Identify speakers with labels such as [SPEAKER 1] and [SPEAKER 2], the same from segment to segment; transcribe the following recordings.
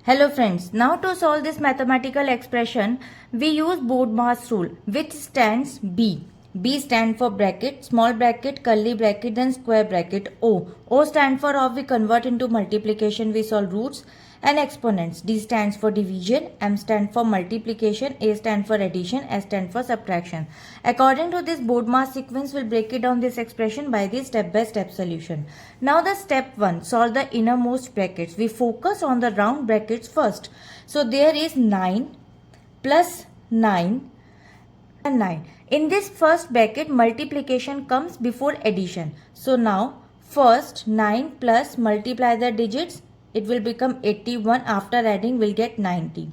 [SPEAKER 1] Hello friends, now to solve this mathematical expression, we use BODMAS rule which stands B. B stand for bracket, small bracket, curly bracket, then square bracket O. O stand for how we convert into multiplication, we solve roots and exponents. D stands for division, M stand for multiplication, A stand for addition, S stand for subtraction. According to this BODMAS sequence, we'll break it down this expression by the step-by-step solution. Now the step 1, solve the innermost brackets. We focus on the round brackets first. So there is 9 plus 9 and 9. In this first bracket, multiplication comes before addition. So now first 9 plus multiply the digits, it will become 81. After adding, we'll get 90.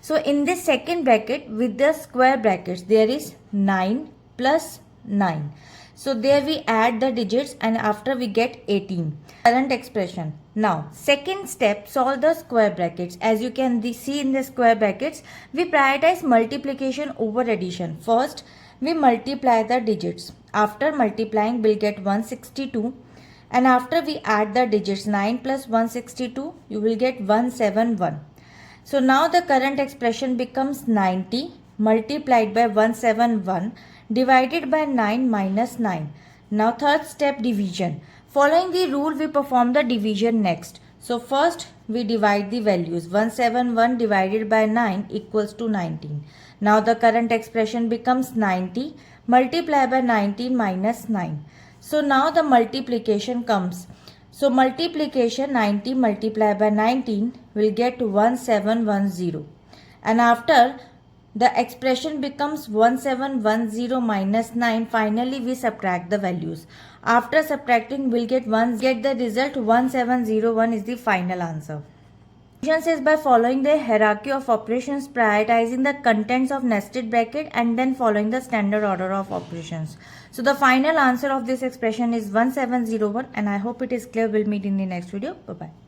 [SPEAKER 1] So in this second bracket with the square brackets, there is 9 plus 9. So there we add the digits and after we get 18. Current expression. Now second step, solve the square brackets. As you can see in the square brackets, we prioritize multiplication over addition. First we multiply the digits. After multiplying, we'll get 162. And after we add the digits 9 plus 162, you will get 171. So now the current expression becomes 90 multiplied by 171 divided by 9 minus 9. Now third step, division. Following the rule, we perform the division next. So first we divide the values. 171 divided by 9 equals to 19. Now the current expression becomes 90 multiplied by 19 minus 9. So now the multiplication comes. So multiplication 90 multiplied by 19 will get 1710. And after the expression becomes 1710 minus 9. Finally we subtract the values. After subtracting, we'll get the result 1701 is the final answer. Solution is by following the hierarchy of operations, prioritizing the contents of nested bracket and then following the standard order of operations. So the final answer of this expression is 1701 and I hope it is clear. We'll meet in the next video. Bye bye.